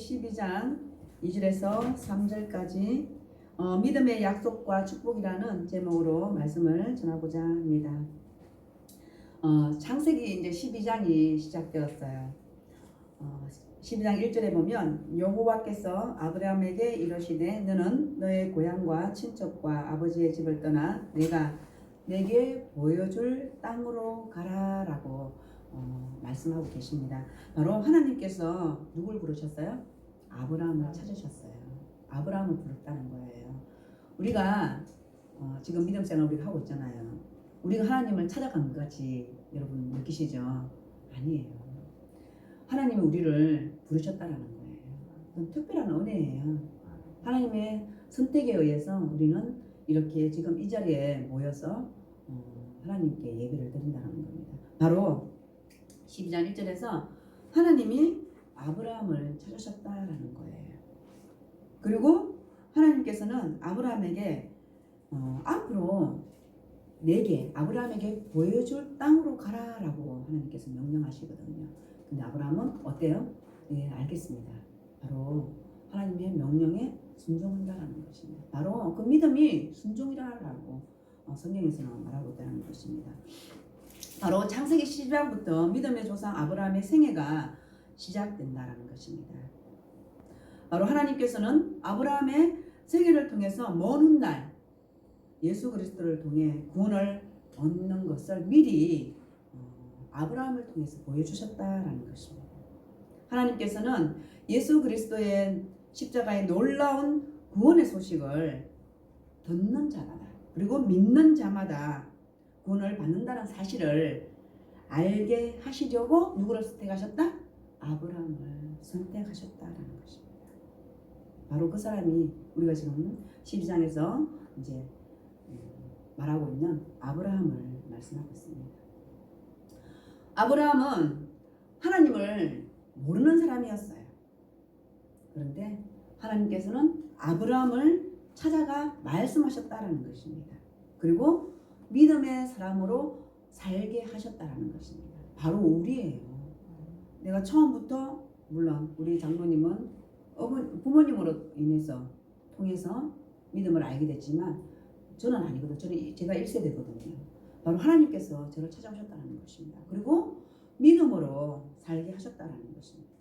12장 2절에서 3절까지 믿음의 약속과 축복이라는 제목으로 말씀을 전하고자 합니다. 창세기 이제 12장이 시작되었어요. 12장 1절에 보면 여호와께서 아브라함에게 이르시되 너는 너의 고향과 친척과 아버지의 집을 떠나 내가 내게 보여줄 땅으로 가라라고 말씀하고 계십니다. 바로 하나님께서 누굴 부르셨어요? 아브라함을 찾으셨어요. 아브라함을 부르셨다는 거예요. 우리가 지금 믿음 생활 우리가 하고 있잖아요. 우리가 하나님을 찾아간 것 같이 여러분 느끼시죠? 아니에요. 하나님이 우리를 부르셨다라는 거예요. 그건 특별한 은혜예요. 하나님의 선택에 의해서 우리는 이렇게 지금 이 자리에 모여서 하나님께 예배를 드린다는 겁니다. 바로 12장 1절에서 하나님이 아브라함을 찾으셨다라는 거예요. 그리고 하나님께서는 아브라함에게 앞으로 내게 아브라함에게 보여줄 땅으로 가라라고 하나님께서 명령하시거든요. 근데 아브라함은 어때요? 네, 알겠습니다. 바로 하나님의 명령에 순종한다라는 것입니다. 바로 그 믿음이 순종이라고 성경에서는 말하고 있다는 것입니다. 바로 창세기 12장부터 믿음의 조상 아브라함의 생애가 시작된다는 것입니다. 바로 하나님께서는 아브라함의 생애를 통해서 먼 훗날 예수 그리스도를 통해 구원을 얻는 것을 미리 아브라함을 통해서 보여주셨다라는 것입니다. 하나님께서는 예수 그리스도의 십자가의 놀라운 구원의 소식을 듣는 자마다 그리고 믿는 자마다 구원을 받는다는 사실을 알게 하시려고 누구를 선택하셨다? 아브라함을 선택하셨다라는 것입니다. 바로 그 사람이 우리가 지금 12장에서 이제 말하고 있는 아브라함을 말씀하고 있습니다. 아브라함은 하나님을 모르는 사람이었어요. 그런데 하나님께서는 아브라함을 찾아가 말씀하셨다라는 것입니다. 그리고 믿음의 사람으로 살게 하셨다라는 것입니다. 바로 우리예요. 내가 처음부터 물론 우리 장로님은 부모님으로 통해서 믿음을 알게 됐지만 저는 아니거든요. 제가 1세대거든요. 바로 하나님께서 저를 찾아오셨다는 것입니다. 그리고 믿음으로 살게 하셨다는 것입니다.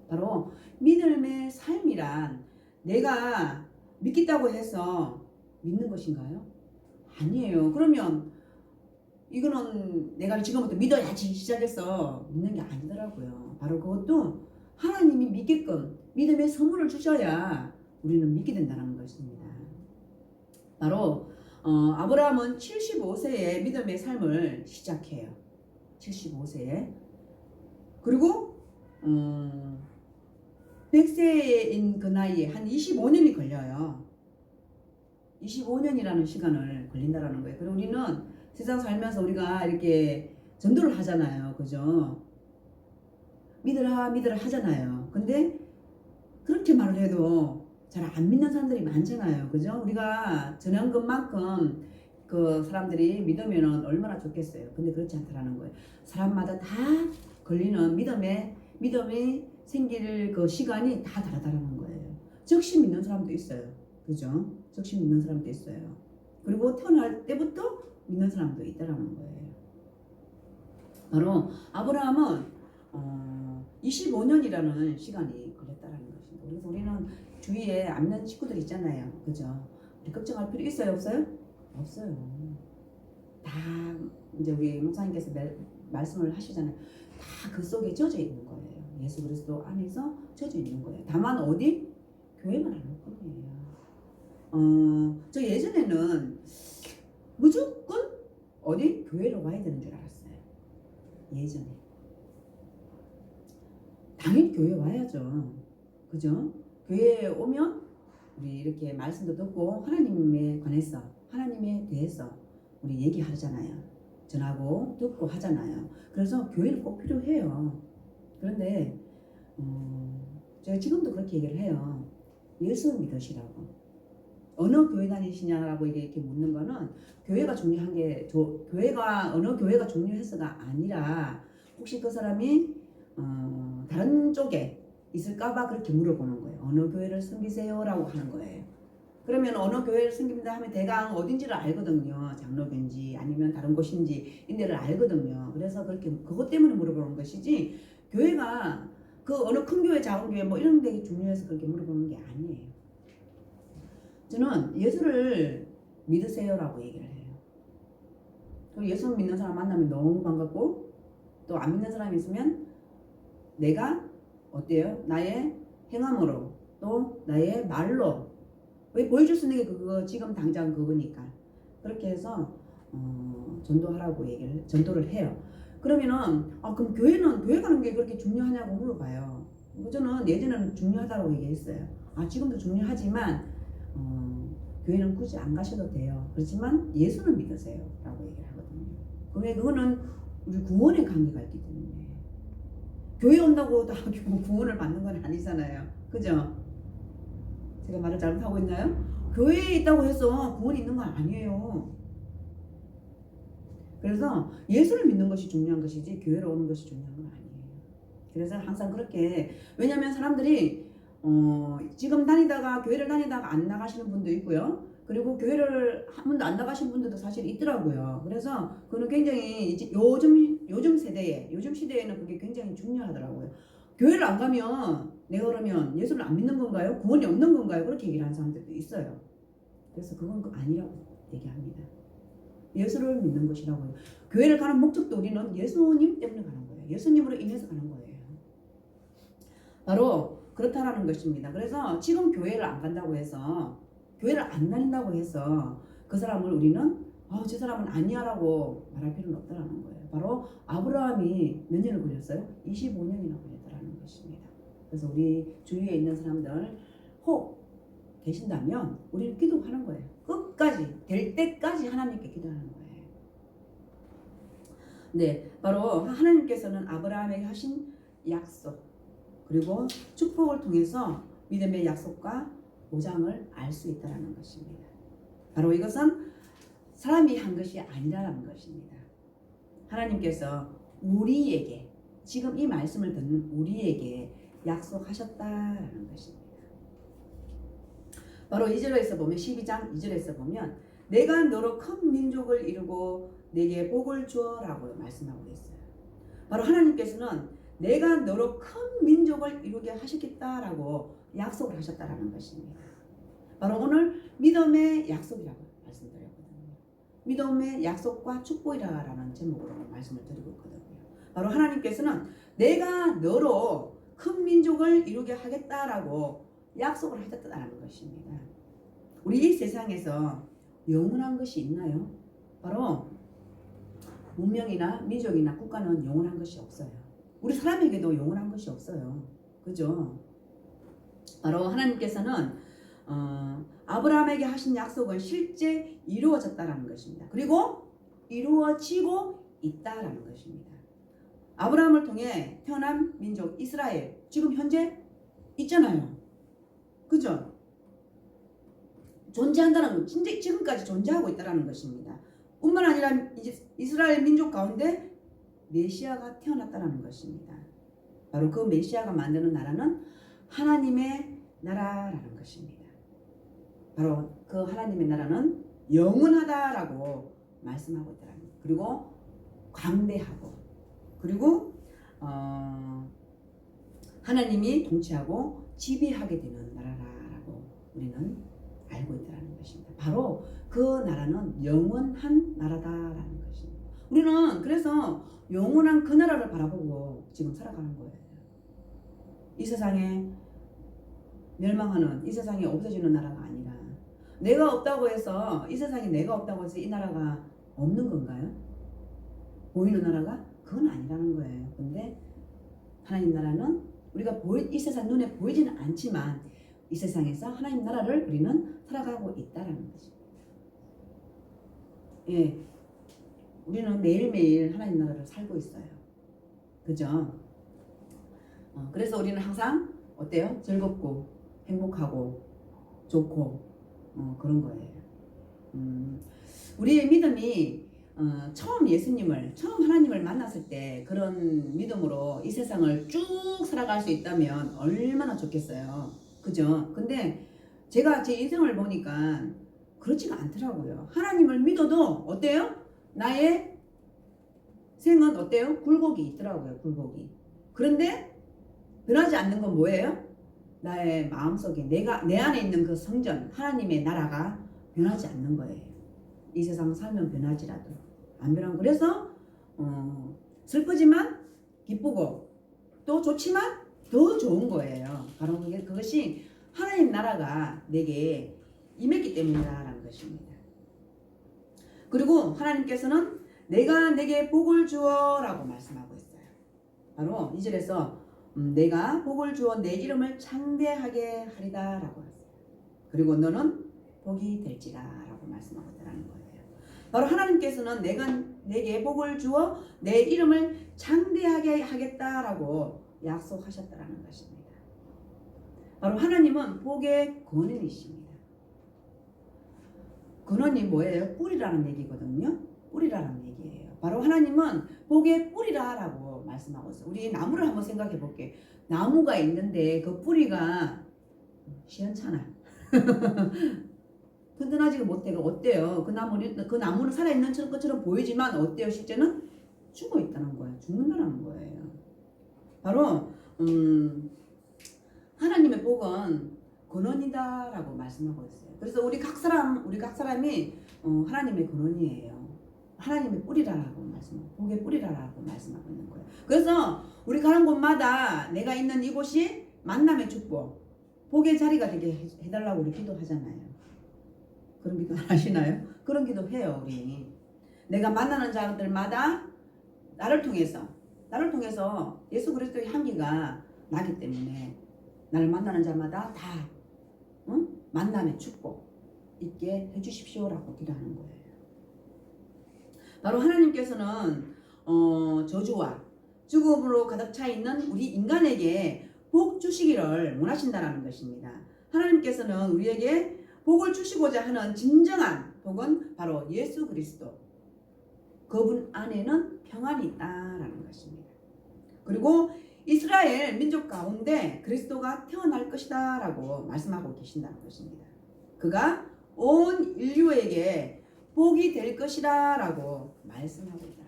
바로 믿음의 삶이란 내가 믿겠다고 해서 믿는 것인가요? 아니에요. 그러면 이거는 내가 지금부터 믿어야지 시작해서 믿는 게 아니더라고요. 바로 그것도 하나님이 믿게끔 믿음의 선물을 주셔야 우리는 믿게 된다는 것입니다. 바로 아브라함은 75세에 믿음의 삶을 시작해요. 75세에. 그리고 100세인 그 나이에 한 25년이 걸려요. 25년이라는 시간을 걸린다라는 거예요. 그리고 우리는 세상 살면서 우리가 이렇게 전도를 하잖아요. 그죠? 믿으라 하잖아요. 근데 그렇게 말을 해도 잘 안 믿는 사람들이 많잖아요. 그죠? 우리가 전한 것만큼 그 사람들이 믿으면 얼마나 좋겠어요. 근데 그렇지 않다라는 거예요. 사람마다 다 걸리는 믿음이 생길 그 시간이 다 다르다라는 거예요. 즉시 믿는 사람도 있어요. 그죠? 즉시 믿는 사람도 있어요. 그리고 태어날 때부터 믿는 사람도 있다라는 거예요. 바로 아브라함은 25년이라는 시간이 걸렸다라는 것입니다. 그래서 우리는 주위에 암는 친구들 있잖아요. 그죠? 우리 걱정할 필요 있어요? 없어요? 없어요. 다 이제 우리 목사님께서 말씀을 하시잖아요. 다 그 속에 젖어 있는 거예요. 예수 그리스도 안에서 젖어 있는 거예요. 다만 어디? 교회만 안 올 뿐이에요. 저 예전에는 무조건 어디? 교회로 와야 되는 줄 알았어요. 예전에. 당연히 교회 와야죠. 그죠? 교회에 오면 우리 이렇게 말씀도 듣고 하나님에 관해서 하나님에 대해서 우리 얘기하잖아요. 전하고 듣고 하잖아요. 그래서 교회는 꼭 필요해요. 그런데 제가 지금도 그렇게 얘기를 해요. 예수 믿으시라고. 어느 교회 다니시냐라고 이렇게 묻는 거는 교회가 중요한 게 어느 교회가 중요해서가 아니라 혹시 그 사람이 다른 쪽에 있을까봐 그렇게 물어보는 거예요. 어느 교회를 섬기세요? 라고 하는 거예요. 그러면 어느 교회를 섬깁니다 하면 대강 어딘지를 알거든요. 장로교인지 아니면 다른 곳인지 인데를 알거든요. 그래서 그렇게 그것 때문에 물어보는 것이지 교회가 그 어느 큰 교회 작은 교회 뭐 이런 데 중요해서 그렇게 물어보는 게 아니에요. 저는 예수를 믿으세요라고 얘기를 해요. 예수 믿는 사람 만나면 너무 반갑고 또 안 믿는 사람이 있으면 내가 어때요? 나의 행함으로 또 나의 말로 왜 보여줄 수 있는 게 그거 지금 당장 그거니까 그렇게 해서 전도하라고 전도를 해요. 그러면은 그럼 교회 가는 게 그렇게 중요하냐고 물어봐요. 저는 예전에는 중요하다고 얘기했어요. 지금도 중요하지만 교회는 굳이 안 가셔도 돼요. 그렇지만 예수는 믿으세요 라고 얘기를 하거든요. 왜 그거는 우리 구원의 관계가 있기 때문에 교회 온다고 다 구원을 받는 건 아니잖아요. 그죠? 제가 말을 잘못하고 있나요? 교회에 있다고 해서 구원이 있는 건 아니에요. 그래서 예수를 믿는 것이 중요한 것이지 교회로 오는 것이 중요한 건 아니에요. 그래서 항상 그렇게 왜냐하면 사람들이 지금 교회를 다니다가 안 나가시는 분도 있고요. 그리고 교회를 한 번도 안 나가신 분들도 사실 있더라고요. 그래서 그거는 굉장히 이제 요즘 시대에는 그게 굉장히 중요하더라고요. 교회를 안 가면 내가 그러면 예수를 안 믿는 건가요? 구원이 없는 건가요? 그렇게 얘기를 하는 사람들도 있어요. 그래서 그건 아니라고 얘기합니다. 예수를 믿는 것이라고요. 교회를 가는 목적도 우리는 예수님 때문에 가는 거예요. 예수님으로 인해서 가는 거예요. 바로 그렇다라는 것입니다. 그래서 지금 교회를 안 간다고 해서 교회를 안 다닌다고 해서 그 사람을 우리는 저 사람은 아니야라고 말할 필요는 없다라는 거예요. 바로 아브라함이 몇 년을 걸렸어요? 25년이나 걸렸다라는 것입니다. 그래서 우리 주위에 있는 사람들 혹 계신다면 우리는 기도하는 거예요. 끝까지 될 때까지 하나님께 기도하는 거예요. 네, 바로 하나님께서는 아브라함에게 하신 약속 그리고 축복을 통해서 믿음의 약속과 보장을 알 수 있다는 것입니다. 바로 이것은 사람이 한 것이 아니라는 것입니다. 하나님께서 우리에게 지금 이 말씀을 듣는 우리에게 약속하셨다라는 것입니다. 바로 2절에서 보면 12장 2절에서 보면 내가 너로 큰 민족을 이루고 내게 복을 주어라고 말씀하고 있어요. 바로 하나님께서는 내가 너로 큰 민족을 이루게 하시겠다라고 약속을 하셨다라는 것입니다. 바로 오늘 믿음의 약속이라고 말씀드렸거든요. 믿음의 약속과 축복이라는 제목으로 말씀을 드리고 있거든요. 바로 하나님께서는 내가 너로 큰 민족을 이루게 하겠다라고 약속을 하셨다는 것입니다. 우리 이 세상에서 영원한 것이 있나요? 바로 문명이나 민족이나 국가는 영원한 것이 없어요. 우리 사람에게도 영원한 것이 없어요. 그죠? 바로 하나님께서는 아브라함에게 하신 약속은 실제 이루어졌다라는 것입니다. 그리고 이루어지고 있다라는 것입니다. 아브라함을 통해 태어난 민족 이스라엘 지금 현재 있잖아요. 그죠? 존재한다는 건 진짜 지금까지 존재하고 있다는 것입니다. 뿐만 아니라 이스라엘 민족 가운데 메시아가 태어났다는 것입니다. 바로 그 메시아가 만드는 나라는 하나님의 나라라는 것입니다. 바로 그 하나님의 나라는 영원하다라고 말씀하고 있다는 것. 그리고 광대하고 그리고 하나님이 통치하고 지배하게 되는 나라라고 우리는 알고 있다는 것입니다. 바로 그 나라는 영원한 나라다라는 것입니다. 우리는 그래서 영원한 그 나라를 바라보고 지금 살아가는 거예요. 이 세상에 멸망하는 이 세상에 없어지는 나라가 아니라 내가 없다고 해서 이 세상에 내가 없다고 해서 이 나라가 없는 건가요? 보이는 나라가? 그건 아니라는 거예요. 근데 하나님 나라는 우리가 이 세상 눈에 보이지는 않지만 이 세상에서 하나님 나라를 우리는 살아가고 있다는 것입니다. 예, 우리는 매일매일 하나님 나라를 살고 있어요. 그죠? 그래서 우리는 항상 어때요? 즐겁고 행복하고 좋고 그런 거예요. 우리의 믿음이 처음 하나님을 만났을 때 그런 믿음으로 이 세상을 쭉 살아갈 수 있다면 얼마나 좋겠어요. 그죠? 근데 제가 제 인생을 보니까 그렇지가 않더라고요. 하나님을 믿어도 어때요? 나의 생은 어때요? 굴곡이 있더라고요. 굴곡이. 그런데 변하지 않는 건 뭐예요? 나의 마음속에 내 안에 있는 그 성전 하나님의 나라가 변하지 않는 거예요. 이 세상 살면 변하지라도 안 변한. 그래서 슬프지만 기쁘고 또 좋지만 더 좋은 거예요. 바로 그것이 하나님 나라가 내게 임했기 때문이라는 것입니다. 그리고 하나님께서는 내가 내게 복을 주어 라고 말씀하고 있어요. 바로 2절에서 내가 복을 주어 내 이름을 창대하게 하리다 라고 했어요. 그리고 너는 복이 될지라 라고 말씀하고 있다는 거예요. 바로 하나님께서는 내게 복을 주어 내 이름을 창대하게 하겠다라고 약속하셨다라는 것입니다. 바로 하나님은 복의 근원이십니다. 근원이 뭐예요? 뿌리라는 얘기거든요. 뿌리라는 얘기예요. 바로 하나님은 복의 뿌리라라고 말씀하고 있어요. 우리 나무를 한번 생각해 볼게요. 나무가 있는데 그 뿌리가 시원찮아. 튼튼하지가 못해요. 어때요? 그 나무는 살아있는 것처럼 보이지만 어때요? 실제는 죽어 있다는 거예요. 죽는다는 거예요. 바로 하나님의 복은 근원이다라고 말씀하고 있어요. 그래서 우리 각 사람이 하나님의 근원이에요. 하나님의 뿌리라라고 복의 뿌리라라고 말씀하고 있는 거예요. 그래서 우리 가는 곳마다 내가 있는 이곳이 만남의 축복, 복의 자리가 되게 해달라고 우리 기도하잖아요. 그런 기도 안 하시나요? 그런 기도 해요, 우리. 내가 만나는 자들마다 나를 통해서 예수 그리스도의 향기가 나기 때문에 나를 만나는 자마다 다 만남의 축복 있게 해주십시오라고 기도하는 거예요. 바로 하나님께서는 저주와 죽음으로 가득 차 있는 우리 인간에게 복 주시기를 원하신다는 것입니다. 하나님께서는 우리에게 복을 주시고자 하는 진정한 복은 바로 예수 그리스도. 그분 안에는 평안이 있다라는 것입니다. 그리고 이스라엘 민족 가운데 그리스도가 태어날 것이다 라고 말씀하고 계신다는 것입니다. 그가 온 인류에게 복이 될 것이다 라고 말씀하고 있다.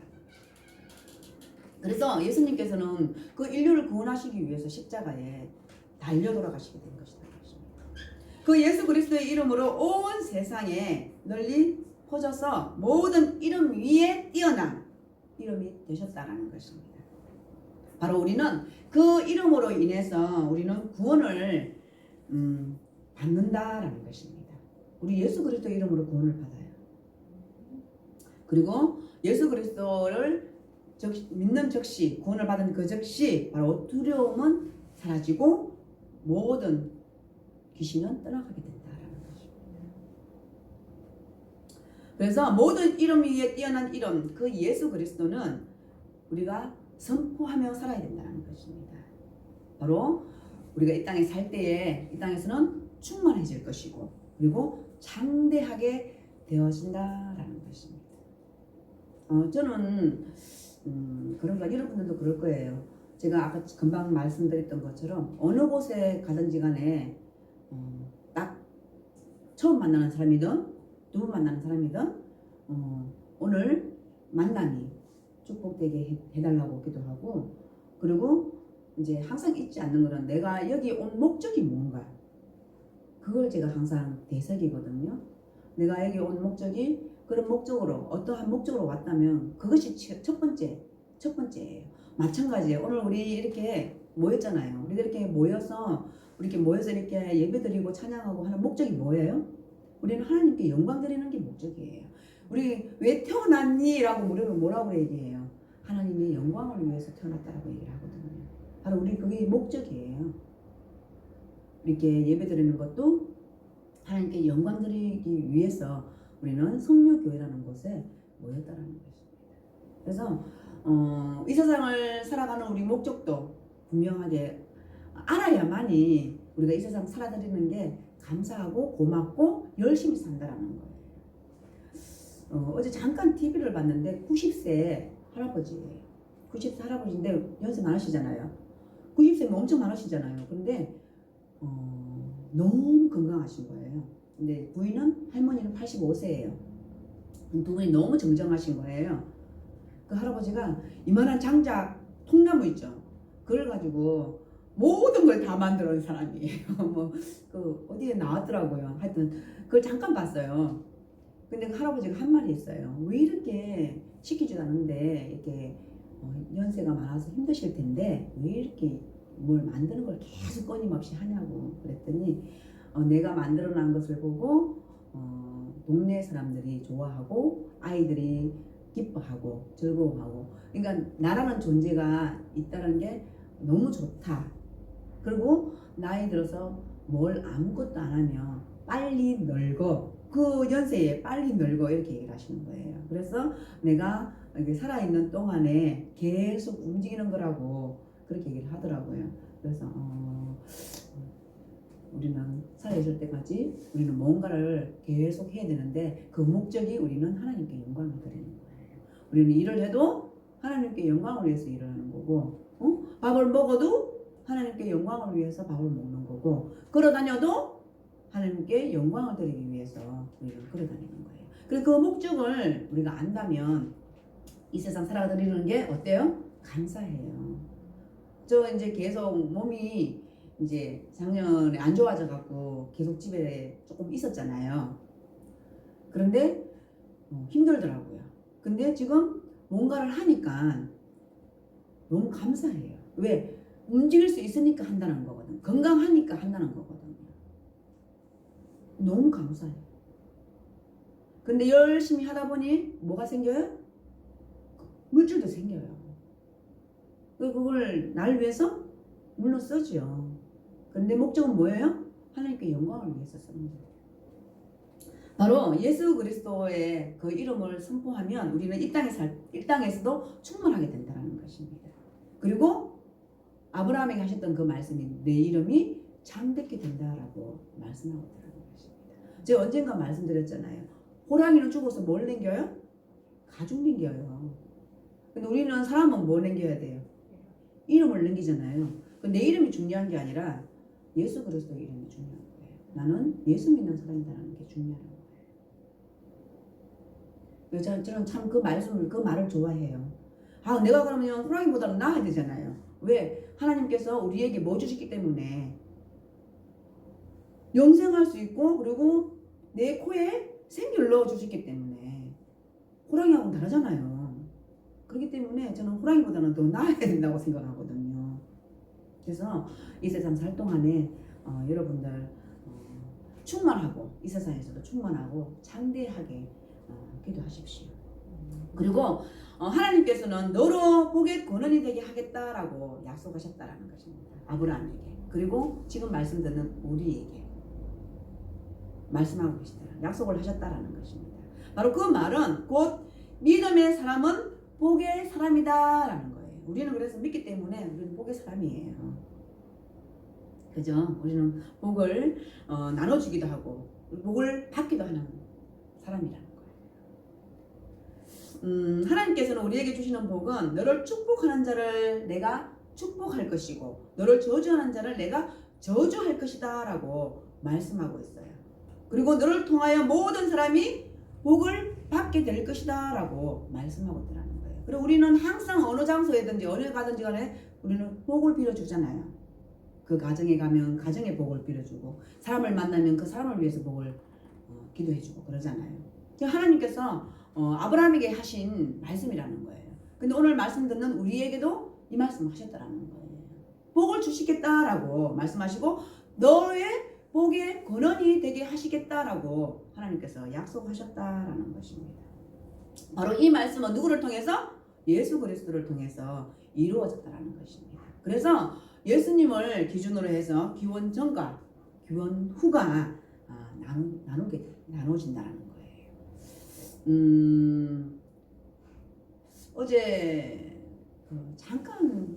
그래서 예수님께서는 그 인류를 구원하시기 위해서 십자가에 달려 돌아가시게 된 것이다. 그 예수 그리스도의 이름으로 온 세상에 널리 퍼져서 모든 이름 위에 뛰어난 이름이 되셨다는 것입니다. 바로 우리는 그 이름으로 인해서 우리는 구원을 받는다라는 것입니다. 우리 예수 그리스도 이름으로 구원을 받아요. 그리고 예수 그리스도를 믿는 즉시 구원을 받은 그 즉시 바로 두려움은 사라지고 모든 귀신은 떠나가게 된다라는 것입니다. 그래서 모든 이름 위에 뛰어난 이름 그 예수 그리스도는 우리가 선포하며 살아야 된다는 것입니다. 바로 우리가 이 땅에 살 때에 이 땅에서는 충만해질 것이고 그리고 장대하게 되어진다라는 것입니다. 저는 그런가 여러분들도 그럴 거예요. 제가 아까 금방 말씀드렸던 것처럼 어느 곳에 가든지 간에 딱 처음 만나는 사람이든 두 번 만나는 사람이든 오늘 만남이 축복되게 해달라고 기도하고 그리고 이제 항상 잊지 않는 거는 내가 여기 온 목적이 뭔가 그걸 제가 항상 되새기거든요. 내가 여기 온 목적이 그런 목적으로 어떠한 목적으로 왔다면 그것이 첫 번째예요. 마찬가지예요. 오늘 우리 이렇게 모였잖아요. 우리가 이렇게 모여서 이렇게 예배드리고 찬양하고 하는 목적이 뭐예요? 우리는 하나님께 영광 드리는 게 목적이에요. 우리 왜 태어났니? 라고 물으면 뭐라고 얘기해요? 하나님의 영광을 위해서 태어났다라고 얘기를 하거든요. 바로 우리 그게 목적이에요. 이렇게 예배드리는 것도 하나님께 영광 드리기 위해서 우리는 성료교회라는 곳에 모였다라는 것입니다. 그래서 이 세상을 살아가는 우리 목적도 분명하게 알아야만이 우리가 이 세상 살아드리는 게 감사하고 고맙고 열심히 산다라는 거예요. 어제 잠깐 TV를 봤는데 90세 할아버지예요. 90세 할아버지인데 연세 많으시잖아요. 90세면 엄청 많으시잖아요. 근데 너무 건강하신 거예요. 근데 부인은 할머니는 85세예요. 두 분이 너무 정정하신 거예요. 그 할아버지가 이만한 장작 통나무 있죠. 그걸 가지고 모든 걸 다 만들어 온 사람이에요. 뭐 그 어디에 나왔더라고요. 하여튼 그걸 잠깐 봤어요. 근데 그 할아버지가 한 말이 있어요. 왜 이렇게 시키지도 않는데 이렇게 연세가 많아서 힘드실 텐데 왜 이렇게 뭘 만드는 걸 계속 끊임없이 하냐고 그랬더니 내가 만들어 놓은 것을 보고 동네 사람들이 좋아하고 아이들이 기뻐하고 즐거워하고, 그러니까 나라는 존재가 있다는 게 너무 좋다. 그리고 나이 들어서 뭘 아무것도 안 하면 빨리 늙어, 그 연세에 빨리 늙어, 이렇게 얘기를 하시는 거예요. 그래서 내가 살아있는 동안에 계속 움직이는 거라고 그렇게 얘기를 하더라고요. 그래서 우리는 살아있을 때까지 우리는 뭔가를 계속 해야 되는데 그 목적이 우리는 하나님께 영광을 드리는 거예요. 우리는 일을 해도 하나님께 영광을 위해서 일을 하는 거고, 밥을 먹어도 하나님께 영광을 위해서 밥을 먹는 거고, 걸어다녀도 하나님께 영광을 드리기 위해서 우리는 걸어다니는 거예요. 그래서 그 목적을 우리가 안다면 이 세상 살아드리는 게 어때요? 감사해요. 저 이제 계속 몸이 이제 작년에 안 좋아져 갖고 계속 집에 조금 있었잖아요. 그런데 힘들더라고요. 근데 지금 뭔가를 하니까 너무 감사해요. 왜? 움직일 수 있으니까 한다는 거거든. 건강하니까 한다는 거거든요. 너무 감사해요. 근데 열심히 하다 보니 뭐가 생겨요? 물질도 생겨요. 그걸 날 위해서 물론 쓰죠. 근데 목적은 뭐예요? 하나님께 영광을 위해서 쓰는 거예요. 바로 예수 그리스도의 그 이름을 선포하면 우리는 이 땅에서도 충만하게 된다는 것입니다. 그리고 아브라함에게 하셨던 그 말씀이 내 이름이 창대케 된다라고 말씀하고 있다는 것입니다. 제가 언젠가 말씀드렸잖아요. 호랑이는 죽어서 뭘 남겨요? 가죽 남겨요. 근데 우리는 사람은 뭘 남겨야 돼요? 이름을 남기잖아요. 내 이름이 중요한 게 아니라 예수 그리스도의 이름이 중요한 거예요. 나는 예수 믿는 사람이라는 게 중요한 거예요. 저는 참 그 말을 좋아해요. 내가 그러면 호랑이보다는 나아야 되잖아요. 왜? 하나님께서 우리에게 뭐 주셨기 때문에 영생할 수 있고, 그리고 내 코에 생기를 넣어 주셨기 때문에. 호랑이하고는 다르잖아요. 그렇기 때문에 저는 호랑이보다는 더 나아야 된다고 생각하거든요. 그래서 이 세상 살 동안에 여러분들 충만하고, 이 세상에서도 충만하고 창대하게 기도하십시오. 그리고 하나님께서는 너로 복의 근원이 되게 하겠다라고 약속하셨다라는 것입니다. 아브라함에게, 그리고 지금 말씀 듣는 우리에게 말씀하고 계시다, 약속을 하셨다라는 것입니다. 바로 그 말은 곧 믿음의 사람은 복의 사람이다라는 거예요. 우리는 그래서 믿기 때문에 우리는 복의 사람이에요. 그죠? 우리는 복을 나눠주기도 하고 복을 받기도 하는 사람이라는 거예요. 하나님께서는 우리에게 주시는 복은 너를 축복하는 자를 내가 축복할 것이고 너를 저주하는 자를 내가 저주할 것이다 라고 말씀하고 있어요. 그리고 너를 통하여 모든 사람이 복을 받게 될 것이다 라고 말씀하고 있다는 거예요. 그리고 우리는 항상 어느 장소에든지 어느 가든지 간에 우리는 복을 빌어주잖아요. 그 가정에 가면 가정의 복을 빌어주고, 사람을 만나면 그 사람을 위해서 복을 기도해주고 그러잖아요. 하나님께서 아브라함에게 하신 말씀이라는 거예요. 근데 오늘 말씀 듣는 우리에게도 이 말씀을 하셨다라는 거예요. 복을 주시겠다라고 말씀하시고 너의 복의 근원이 되게 하시겠다라고 하나님께서 약속하셨다라는 것입니다. 바로 이 말씀은 누구를 통해서? 예수 그리스도를 통해서 이루어졌다라는 것입니다. 그래서 예수님을 기준으로 해서 기원 전과 기원 후가 나눠진다는 거예요. 어제 잠깐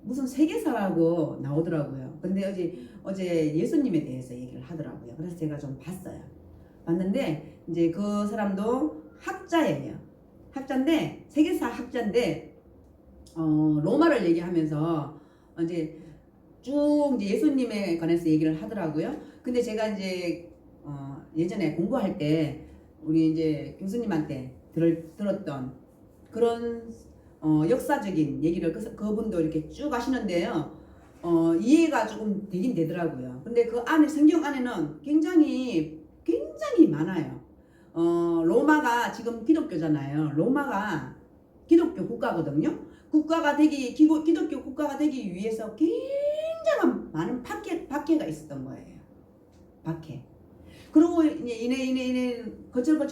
무슨 세계사라고 나오더라고요. 근데 어제 예수님에 대해서 얘기를 하더라고요. 그래서 제가 좀 봤어요. 봤는데 이제 그 사람도 학자예요. 학자인데 세계사 학자인데 로마를 얘기하면서 이제 쭉 이제 예수님에 관해서 얘기를 하더라고요. 근데 제가 이제 예전에 공부할 때 우리 이제 교수님한테 들었던 그런 역사적인 얘기를 그분도 이렇게 쭉 하시는데요. 이해가 조금 되긴 되더라고요. 근데 그 안에 성경 안에는 굉장히 많아요. 로마가 지금 기독교잖아요. 로마가 기독교 국가거든요. 기독교 국가가 되기 위해서 굉장한 많은 박해가 있었던 거예요. 박해. 그리고 이내 거쳐서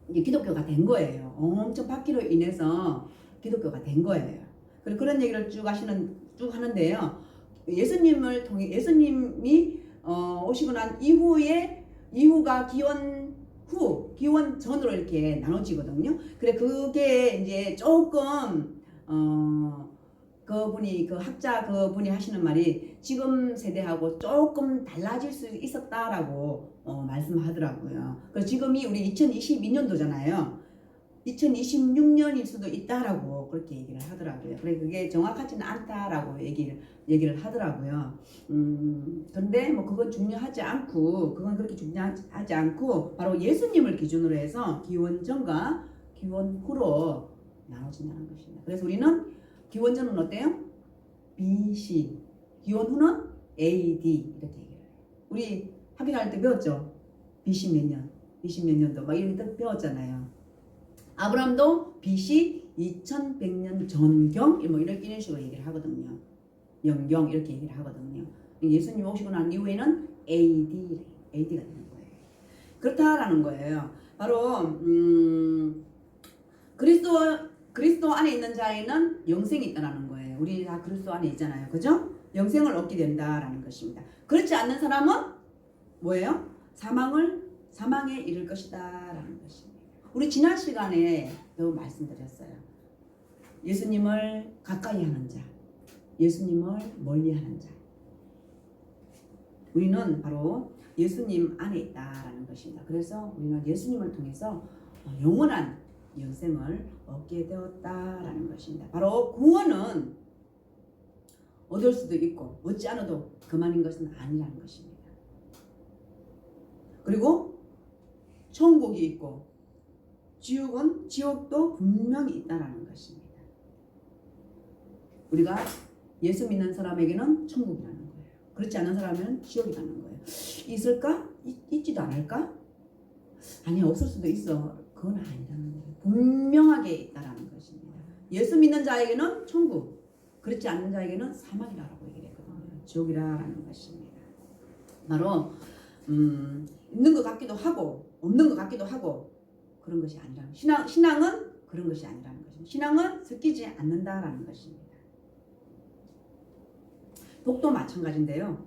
이제 기독교가 된 거예요. 엄청 박해로 인해서 기독교가 된 거예요. 그리고 그런 얘기를 쭉 하는데요. 예수님이 오시고 난 이후가 기원 전으로 이렇게 나눠지거든요. 그래 그게 이제 조금 그 학자 그분이 하시는 말이 지금 세대하고 조금 달라질 수 있었다라고 말씀하더라고요. 그래서 지금이 우리 2022년도잖아요. 2026년일 수도 있다라고 그렇게 얘기를 하더라고요. 그래 그게 정확하지는 않다라고 얘기를 하더라고요. 근데 뭐 그건 중요하지 않고 그건 그렇게 중요하지 않고 바로 예수님을 기준으로 해서 기원 전과 기원 후로 나눠진다는 것입니다. 그래서 우리는 기원 전은 어때요? BC, 기원 후는 AD 이렇게 얘기를 해요. 우리 학교 다닐 때 배웠죠? BC 몇 년도 막 이런 거 배웠잖아요. 아브라함도 BC 2100년 전경 뭐 이런 식으로 얘기를 하거든요. 영경 이렇게 얘기를 하거든요. 예수님 오시고 난 이후에는 AD가 되는 거예요. 그렇다라는 거예요. 바로 그리스도 안에 있는 자에는 영생이 있다라는 거예요. 우리 다 그리스도 안에 있잖아요. 그죠? 영생을 얻게 된다라는 것입니다. 그렇지 않는 사람은 뭐예요? 사망에 이를 것이다라는 것입니다. 우리 지난 시간에 말씀드렸어요. 예수님을 가까이 하는 자, 예수님을 멀리 하는 자. 우리는 바로 예수님 안에 있다라는 것입니다. 그래서 우리는 예수님을 통해서 영원한 영생을 얻게 되었다라는 것입니다. 바로 구원은 얻을 수도 있고 얻지 않아도 그만인 것은 아니라는 것입니다. 그리고 천국이 있고 지옥도 분명히 있다라는 것입니다. 우리가 예수 믿는 사람에게는 천국이라는 거예요. 그렇지 않은 사람에게는 지옥이라는 거예요. 있을까? 있지도 않을까? 아니 없을 수도 있어. 그건 아니라는 거예요. 분명하게 있다라는 것입니다. 예수 믿는 자에게는 천국, 그렇지 않는 자에게는 사망이라고 얘기를 했거든요. 지옥이라는 것입니다. 바로 있는 것 같기도 하고 없는 것 같기도 하고 그런 것이 아니라는 신앙은 그런 것이 아니라는 것입니다. 신앙은 섞이지 않는다라는 것입니다. 복도 마찬가지인데요.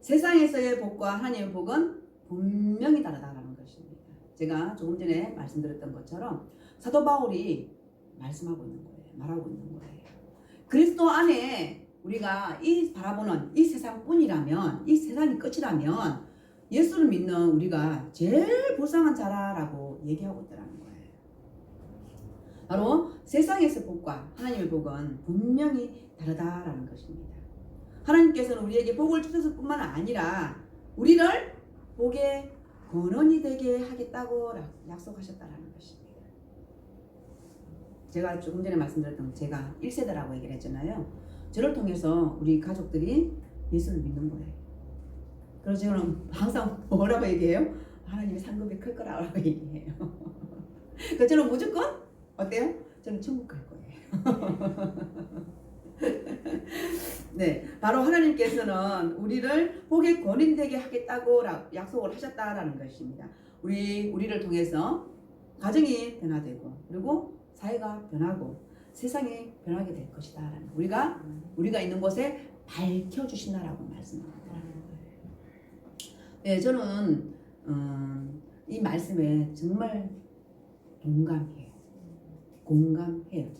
세상에서의 복과 하나님의 복은 분명히 다르다라는 것입니다. 제가 조금 전에 말씀드렸던 것처럼 사도 바울이 말씀하고 있는 거예요. 말하고 있는 거예요. 그리스도 안에 우리가 바라보는 이 세상뿐이라면, 이 세상이 끝이라면 예수를 믿는 우리가 제일 불쌍한 자라라고 얘기하고 있다는 거예요. 바로 세상에서 복과 하나님의 복은 분명히 다르다라는 것입니다. 하나님께서는 우리에게 복을 주셨을 뿐만 아니라 우리를 복의 근원이 되게 하겠다고 약속하셨다라는 것입니다. 제가 조금 전에 말씀드렸던 제가 1세대라고 얘기를 했잖아요. 저를 통해서 우리 가족들이 예수를 믿는 거예요. 그래서 저는 항상 뭐라고 얘기해요? 하나님의 상급이 클 거라고 얘기해요. 그래서 저는 무조건 어때요? 저는 천국 갈 거예요. 네, 바로 하나님께서는 우리를 복의 권인 되게 하겠다고 약속을 하셨다라는 것입니다. 우리를 통해서 가정이 변화되고 그리고 사회가 변하고 세상이 변하게 될 것이다라는 우리가 있는 곳에 밝혀 주신다라고 말씀합니다. 네, 저는 이 말씀에 정말 공감해요.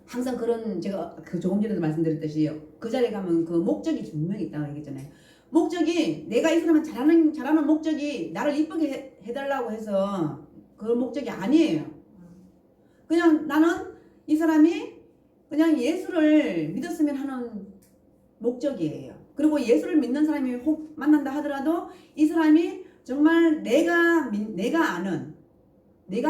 항상 그런 제가 조금 전에도 말씀드렸듯이 그 자리에 가면 그 목적이 분명히 있다고 얘기했잖아요. 목적이 내가 이 사람을 잘하는 목적이 나를 이쁘게 해달라고 해서 그 목적이 아니에요. 그냥 나는 이 사람이 그냥 예수를 믿었으면 하는 목적이에요. 그리고 예수를 믿는 사람이 혹 만난다 하더라도 이 사람이 정말 내가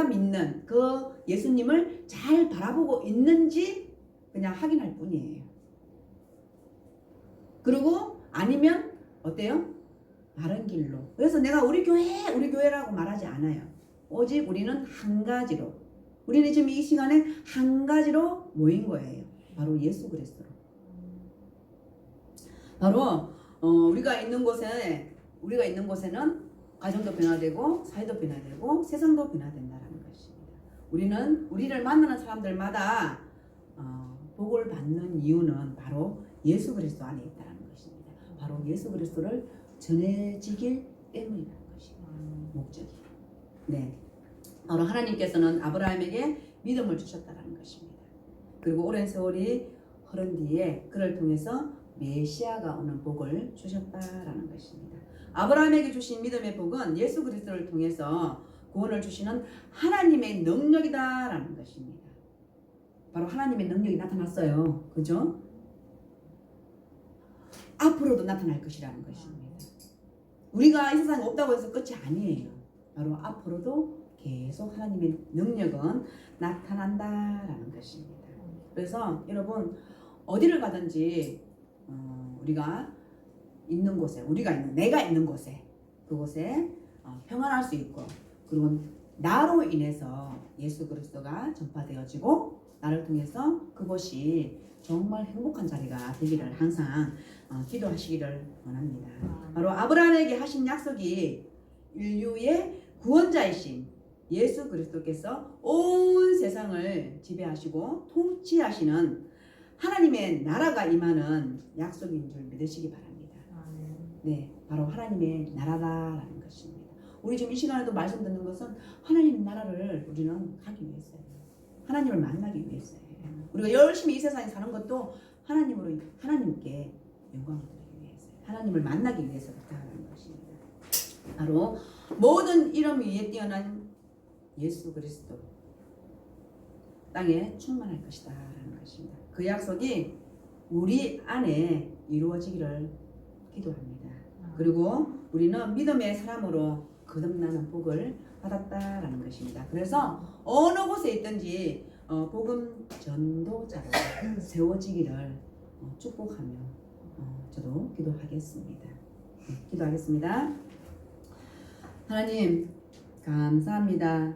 믿는 그 예수님을 잘 바라보고 있는지 그냥 확인할 뿐이에요. 그리고 아니면 어때요? 바른 길로. 그래서 내가 우리 교회라고 말하지 않아요. 오직 우리는 한 가지로. 우리는 지금 이 시간에 한 가지로 모인 거예요. 바로 예수 그리스도로. 바로 우리가 있는 곳에는 가정도 변화되고 사회도 변화되고 세상도 변화된다는 것입니다. 우리는 우리를 만나는 사람들마다 복을 받는 이유는 바로 예수 그리스도 안에 있다는 것입니다. 바로 예수 그리스도를 전해지길 때문이라는 것입니다. 목적이. 네. 바로 하나님께서는 아브라함에게 믿음을 주셨다는 것입니다. 그리고 오랜 세월이 흐른 뒤에 그를 통해서 메시아가 오는 복을 주셨다라는 것입니다. 아브라함에게 주신 믿음의 복은 예수 그리스도를 통해서 구원을 주시는 하나님의 능력이다라는 것입니다. 바로 하나님의 능력이 나타났어요. 그죠? 앞으로도 나타날 것이라는 것입니다. 우리가 이 세상에 없다고 해서 끝이 아니에요. 바로 앞으로도 계속 하나님의 능력은 나타난다라는 것입니다. 그래서 여러분 어디를 가든지 우리가 내가 있는 곳에 그곳에 평안할 수 있고 그리고 나로 인해서 예수 그리스도가 전파되어지고 나를 통해서 그곳이 정말 행복한 자리가 되기를 항상 기도하시기를 원합니다. 바로 아브라함에게 하신 약속이 인류의 구원자이신 예수 그리스도께서 온 세상을 지배하시고 통치하시는 하나님의 나라가 임하는 약속인 줄 믿으시기 바랍니다. 네, 바로 하나님의 나라라는 것입니다. 우리 지금 이 시간에도 말씀 듣는 것은 하나님의 나라를 우리는 가기 위해서예요. 하나님을 만나기 위해서예요. 우리가 열심히 이 세상에 사는 것도 하나님께 영광을 드리기 위해서예요. 하나님을 만나기 위해서 부탁하는 것입니다. 바로 모든 이름 위에 뛰어난 예수 그리스도 땅에 충만할 것이다 라는 것입니다. 그 약속이 우리 안에 이루어지기를 기도합니다. 그리고 우리는 믿음의 사람으로 거듭나는 복을 받았다라는 것입니다. 그래서 어느 곳에 있든지 복음 전도자로 세워지기를 축복하며 저도 기도하겠습니다. 기도하겠습니다. 하나님 감사합니다.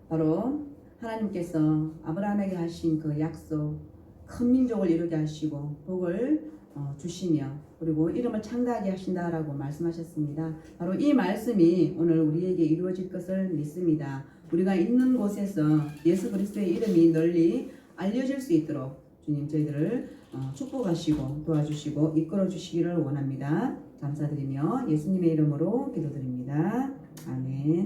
바로 하나님께서 아브라함에게 하신 그 약속, 큰 민족을 이루게 하시고 복을 주시며 그리고 이름을 창대하게 하신다라고 말씀하셨습니다. 바로 이 말씀이 오늘 우리에게 이루어질 것을 믿습니다. 우리가 있는 곳에서 예수 그리스도의 이름이 널리 알려질 수 있도록 주님 저희들을 축복하시고 도와주시고 이끌어 주시기를 원합니다. 감사드리며 예수님의 이름으로 기도드립니다. 아멘.